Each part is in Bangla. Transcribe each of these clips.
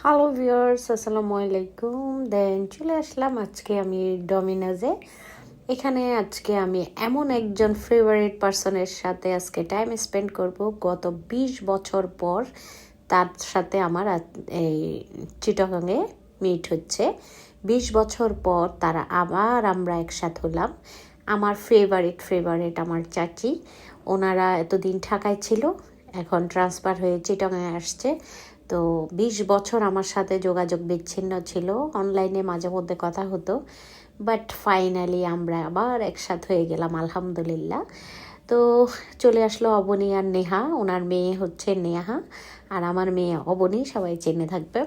হ্যালো ভিউয়ার্স, আসসালামু আলাইকুম। চলে আসলাম আজকে আমি ডমিনোজে। এখানে আজকে আমি এমন একজন ফেভারিট পার্সনের সাথে আজকে টাইম স্পেন্ড করব। গত 20 বছর পর তার সাথে আমার এই চিটাগাংয়ে মিট হচ্ছে। 20 বছর পর আমরা একসাথে হলাম। আমার ফেভারিট আমার চাচি, ওনারা এতদিন ঢাকায় ছিল, এখন ট্রান্সফার হয়ে চিটাগাংয়ে আসছে। তো 20 বছর আমার সাথে যোগাযোগ বিচ্ছিন্ন ছিল, অনলাইনে মাঝে মধ্যে কথা হতো, বাট ফাইনালি আমরা আবার একসাথে হয়ে গেলাম আলহামদুলিল্লাহ। তো চলে আসলো অবনী আর নেহা, ওনার মেয়ে হচ্ছে নেহা আর আমার মেয়ে অবনী, সবাই চেনে থাকবে।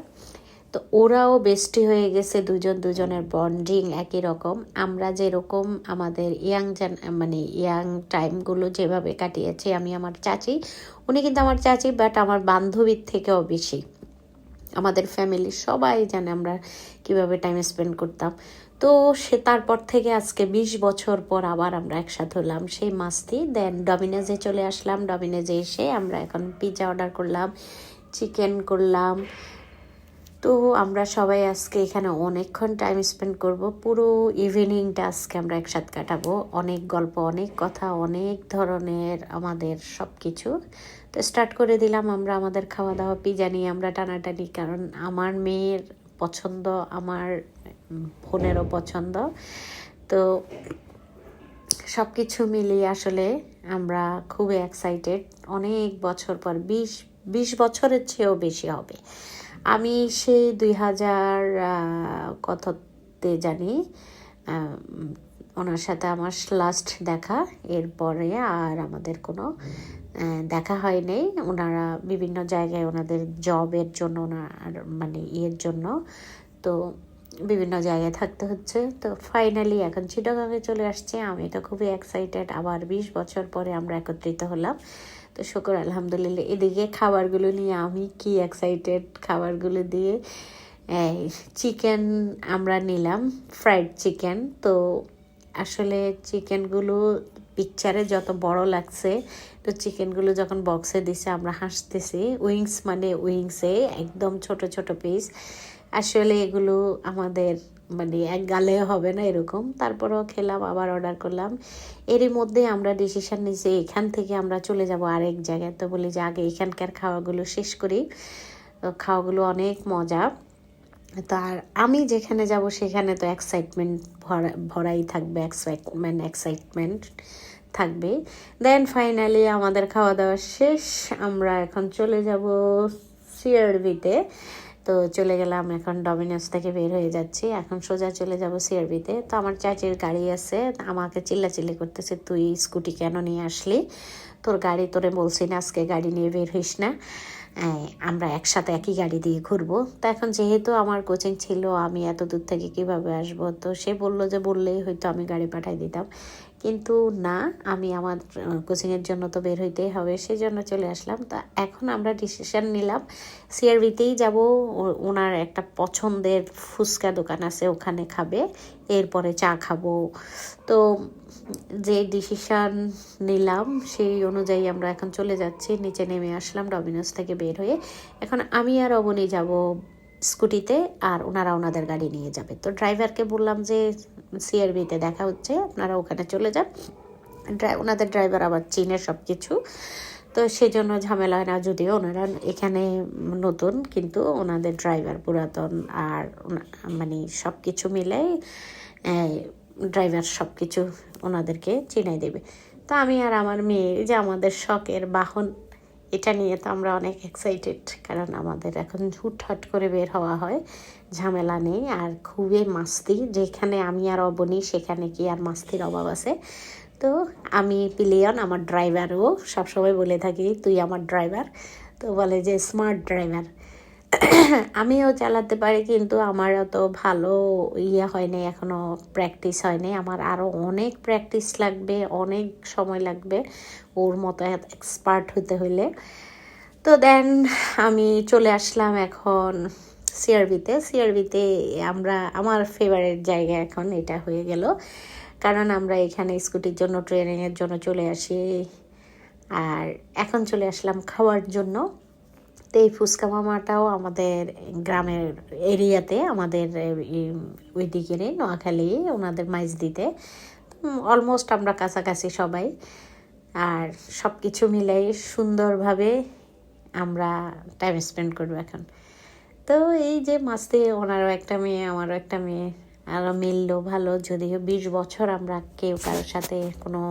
তো ওরাও বেস্টি হয়ে গেছে, দুজনের বন্ডিং একই রকম। আমরা যেরকম আমাদের ইয়াং টাইমগুলো যেভাবে কাটিয়েছি, আমি আমার চাচি, উনি কিন্তু আমার চাচি বাট আমার বান্ধবীর থেকেও বেশি। আমাদের ফ্যামিলির সবাই জানে আমরা কিভাবে টাইম স্পেন্ড করতাম। তো তারপর থেকে আজকে 20 বছর পর আবার আমরা একসাথে হলাম, সেই মাস্তি। ডমিনোজে চলে আসলাম। ডমিনোজে এসে আমরা এখন পিৎজা অর্ডার করলাম, চিকেন করলাম। তো আমরা সবাই আজকে এখানে অনেকক্ষণ টাইম স্পেন্ড করব, পুরো ইভিনিংটা আজকে আমরা একসাথে কাটাবো। অনেক গল্প, অনেক কথা, অনেক ধরনের আমাদের সব কিছু। তো স্টার্ট করে দিলাম আমরা আমাদের খাওয়া দাওয়া। পিৎজা নিয়ে আমরা টানাটানি, কারণ আমার মেয়ের পছন্দ, আমার বোনেরও পছন্দ। তো সব কিছু মিলিয়ে আসলে আমরা খুবই এক্সাইটেড। অনেক বছর পর, 20 বছরের চেয়েও বেশি হবে। আমি সেই 2000 কততে জানি ওনার সাথে আমার লাস্ট দেখা, এরপরে আর আমাদের কোনো দেখা হয়নি। ওনারা বিভিন্ন জায়গায় ওনাদের জবের জন্য, ওনার ইয়ের জন্য, তো বিভিন্ন জায়গায় থাকতে হচ্ছে। তো ফাইনালি এখন চিটাগাংয়ে চলে আসছে। আমি তো খুবই এক্সাইটেড, আবার 20 বছর পরে আমরা একত্রিত হলাম। তো শুকর আলহামদুলিল্লাহ। এদিকে খাবারগুলো নিয়ে আমি কি এক্সাইটেড, খাবারগুলো দিয়ে চিকেন আমরা নিলাম, ফ্রাইড চিকেন। তো আসলে চিকেনগুলো পিকচারে যত বড় লাগছে, তো চিকেনগুলো যখন বক্সে দিছে আমরা হাসতেছি। উইংসে একদম ছোট ছোট পিস। আসলে এগুলো আমাদের এক গালে হবে না এরকম। তারপরেও খেলাম, আবার অর্ডার করলাম। এরই মধ্যে আমরা ডিসিশন নিয়েছি এখান থেকে আমরা চলে যাব আরেক জায়গায়। তো বলি যে আগে এখানকার খাওয়াগুলো শেষ করি। খাওয়াগুলো অনেক মজা। তার আমি যেখানে যাব সেখানে তো এক্সাইটমেন্ট ভরাই থাকবে, এক্সাইটমেন্ট থাকবে। ফাইনালি আমাদের খাওয়া দাওয়া শেষ, আমরা এখন চলে যাব সিআরবিতে। তো চলে গেলাম, এখন ডমিনোজ থেকে বের হয়ে যাচ্ছি, এখন সোজা চলে যাব সিআরবিতে। তো আমার চাচির গাড়ি আছে, আমাকে চিল্লাচিল্লি করতেছে, তুই স্কুটি কেন নিয়ে আসলি, তোর গাড়ি, তোরে বলছি না আজকে গাড়ি নিয়ে বের হইস না, আমরা একসাথে একই গাড়ি দিয়ে ঘুরবো। তো এখন যেহেতু আমার কোচিং ছিল, আমি এত দূর থেকে কিভাবে আসব, তো সে বলল যে বললেই হয়তো আমি গাড়ি পাঠাই দিতাম, কিন্তু না, আমি আমার কোচিংয়ের জন্য তো বের হইতেই হবে, সেই জন্য চলে আসলাম। তা এখন আমরা ডিসিশন নিলাম সিআরবিতেই যাব। ওনার একটা পছন্দের ফুচকা দোকান আছে, ওখানে খাবে, এরপরে চা খাবো। তো যে ডিসিশন নিলাম সেই অনুযায়ী আমরা এখন চলে যাচ্ছি। নিচে নেমে আসলাম ডমিনোজ থেকে বের হয়ে। এখন আমি আর অবনী যাব স্কুটিতে, আর ওনারা ওনাদের গাড়ি নিয়ে যাবে। তো ড্রাইভারকে বললাম যে সিআরবিতে দেখা হচ্ছে, আপনারা ওখানে চলে যান। ওনাদের ড্রাইভার আবার চীনের সব কিছু, তো সেজন্য ঝামেলা হয় না। যদিও ওনারা এখানে নতুন, কিন্তু ওনাদের ড্রাইভার পুরাতন, আর সব কিছু মিলে ড্রাইভার সব কিছু ওনাদেরকে চিনাই দেবে। তো আমি আর আমার মেয়ে, যে আমাদের শখের বাহন, এটা নিয়ে তো আমরা অনেক এক্সাইটেড, কারণ আমাদের এখন হুটহাট করে বের হওয়া হয়, ঝামেলা নেই, আর খুবই মাস্তি। যেখানে আমি আর অবনী, সেখানে কি আর মাস্তির অভাব আছে। তো আমি পিলিয়ন, আমার ড্রাইভারও সবসময় বলে থাকি তুই আমার ড্রাইভার। তো বলে যে স্মার্ট ড্রাইভার। আমিও চালাতে পারি, কিন্তু আমার অত ভালো হয়নি, এখনও প্র্যাকটিস হয়নি। আমার আরও অনেক প্র্যাকটিস লাগবে, অনেক সময় লাগবে ওর মতো এক্সপার্ট হতে হইলে। তো আমি চলে আসলাম এখন সিআরবিতে আমার ফেভারিট জায়গা এখন এটা হয়ে গেল, কারণ আমরা এখানে স্কুটির জন্য, ট্রেনিংয়ের জন্য চলে আসি, আর এখন চলে আসলাম খাওয়ার জন্য। তো এই ফুচকা মামাটাও আমাদের গ্রামের এরিয়াতে, আমাদের ওইদিকেরই নোয়াখালী, ওনাদের মাইজদিতে। অলমোস্ট আমরা কাছাকাছি সবাই, আর সব কিছু মিলাই সুন্দরভাবে আমরা টাইম স্পেন্ড করবো এখন। তো এই যে মাস্তি, ওনারও একটা মেয়ে, আমারও একটা মেয়ে, আরও মিললো ভালো। যদিও 20 বছর আমরা কেউ কারোর সাথে কোনো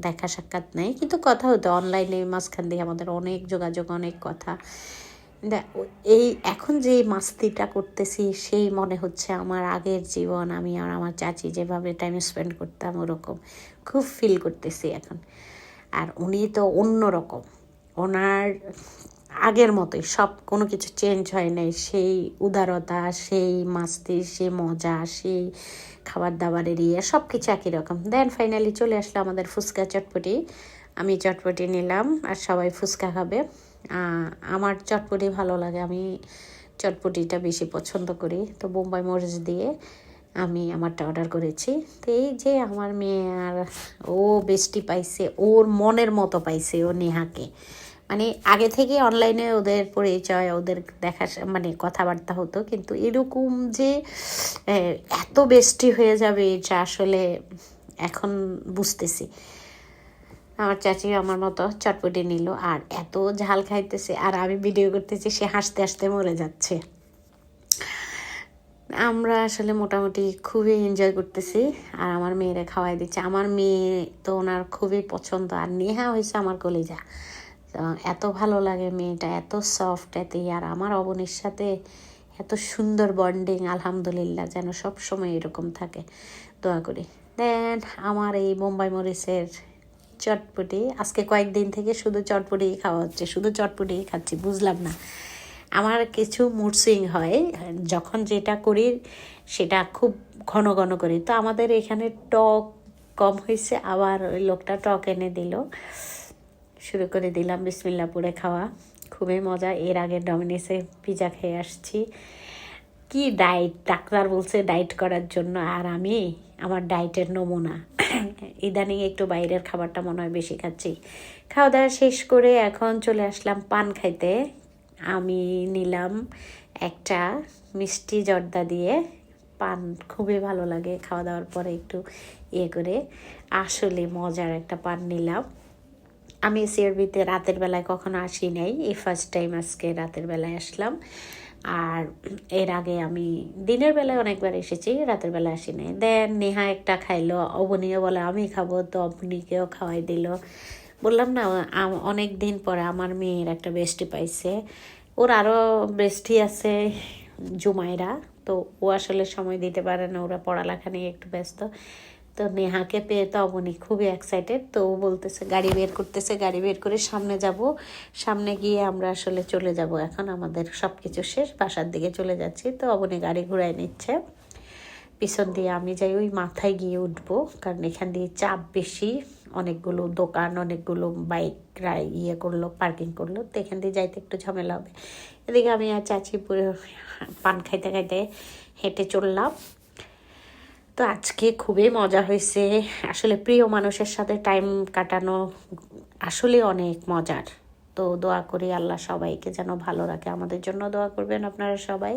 দেখা সাক্ষাৎ নেই, কিন্তু কথা হতো অনলাইনে, মাঝখান দিয়ে আমাদের অনেক যোগাযোগ, অনেক কথা। এই এখন যে মাস্তিটা করতেছি সেই মনে হচ্ছে আমার আগের জীবন, আমি আর আমার চাচি যেভাবে টাইম স্পেন্ড করতাম ওরকম খুব ফিল করতেছি এখন। আর উনি তো অন্যরকম, ওনার আগের মতোই সব, কোনো কিছু চেঞ্জ হয় নাই। সেই উদারতা, সেই মাস্তি, সেই মজা, সেই খাবার দাবারের সব কিছু একই রকম। দেন ফাইনালি চলে আসলো আমাদের ফুচকা চটপটি। আমি চটপটি নিলাম আর সবাই ফুচকা খাবে। আমার চটপটি ভালো লাগে, আমি চটপটিটা বেশি পছন্দ করি। তো বোম্বাই মরিচ দিয়ে আমি আমারটা অর্ডার করেছি। তো এই যে আমার মেয়ে, আর ও বেস্টি পাইছে, ওর মনের মতো পাইছে ও নেহাকে। মানে আগে থেকে অনলাইনে ওদের পরিচয়, ওদের দেখা মানে কথাবার্তা হতো, কিন্তু এরকম যে এত বেস্টি হয়ে যাবে এটা আসলে এখন বুঝতেছি। আমার চাচি আমার মতো চটপটি নিল, আর এত ঝাল খাইতেছে, আর আমি ভিডিও করতেছি, সে হাসতে হাসতে মরে যাচ্ছে। আমরা আসলে মোটামুটি খুবই এনজয় করতেছি, আর আমার মেয়েরা খাওয়াই দিচ্ছে। আমার মেয়ে তো ওনার খুবই পছন্দ, আর নেহা হয়েছে আমার কলিজা। এত ভালো লাগে মেয়েটা, এত সফট, এত আর আমার অবনীর সাথে এত সুন্দর বন্ডিং। আলহামদুলিল্লাহ, যেন সব সময় এরকম থাকে, দোয়া করি। দেন আমার এই বোম্বাই মরিচের চটপটি, আজকে কয়েকদিন থেকে শুধু চটপটিই খাওয়া হচ্ছে, শুধু চটপটিই খাচ্ছি, বুঝলাম না। আমার কিছু মুড সুইং হয়, যখন যেটা করি সেটা খুব ঘন ঘন করি। তো আমাদের এখানে টক কম হয়েছে, আবার ওই লোকটা টক এনে দিল, শুরু করে দিলাম বিসমিল্লাহ পড়ে খাওয়া। খুবই মজা। এর আগে ডমিনোসে পিজা খেয়ে আসছি। কি ডায়েট, ডাক্তার বলছে ডায়েট করার জন্য, আর আমি আমার ডায়েটের নমুনা। ইদানিং একটু বাইরের খাবারটা মনে হয় বেশি খাচ্ছি। খাওয়া দাওয়া শেষ করে এখন চলে আসলাম পান খাইতে। আমি নিলাম একটা মিষ্টি জর্দা দিয়ে পান, খুবই ভালো লাগে খাওয়া দাওয়ার পরে একটু করে। আসলে মজার একটা পান নিলাম। আমি সিআরবিতে রাতের বেলায় কখনো আসি নাই, এই ফার্স্ট টাইম আজকে রাতের বেলায় আসলাম। আর এর আগে আমি দিনের বেলায় অনেকবার এসেছি, রাতের বেলায় আসি নাই। দেন নেহা একটা খাইলো, অবনীও বলে আমি খাবো, তো অবনীকেও খাওয়াই দিল। বললাম না, অনেক দিন পরে আমার মেয়ের একটা বেস্টি পাইছে। ওর আরও বেস্টি আছে জুমাইরা, তো ও আসলে সময় দিতে পারে না, ওরা পড়ালেখা নিয়ে একটু ব্যস্ত। তো নেহাকে পেয়ে তো অবনী খুবই এক্সাইটেড। তো ও বলতেছে, গাড়ি বের করতেছে, গাড়ি বের করে সামনে যাব, সামনে গিয়ে আমরা আসলে চলে যাব। এখন আমাদের সব কিছু শেষ, বাসার দিকে চলে যাচ্ছি। তো অবনী গাড়ি ঘুরাই নিচ্ছে, পিছন দিয়ে আমি যাই ওই মাথায় গিয়ে উঠবো, কারণ এখান দিয়ে চাপ বেশি, অনেকগুলো দোকান, অনেকগুলো বাইক করলো, পার্কিং করলো, তো এখান দিয়ে যাইতে একটু ঝামেলা হবে। এদিকে আমি আর চাচি পুরো পান খাইতে খাইতে হেঁটে চললাম। তো আজকে খুবই মজা হয়েছে। আসলে প্রিয় মানুষের সাথে টাইম কাটানো আসলে অনেক মজার। তো দোয়া করি আল্লাহ সবাইকে যেন ভালো রাখে, আমাদের জন্য দোয়া করবেন আপনারা সবাই।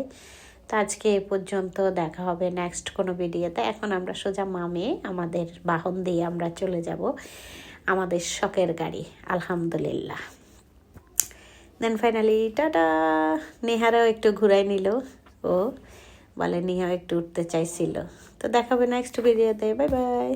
তো আজকে এ পর্যন্ত, দেখা হবে নেক্সট কোনো ভিডিওতে। এখন আমরা সোজা মামে আমাদের বাহন দিয়ে আমরা চলে যাব আমাদের শখের গাড়ি, আলহামদুলিল্লাহ। দেন ফাইনালি টাটা। নেহারাও একটু ঘুরাই নিল, ও বলে নিহাও একটু উঠতে চাইছিল। তো দেখাবে নেক্সট ভিডিওতে, বাই বাই।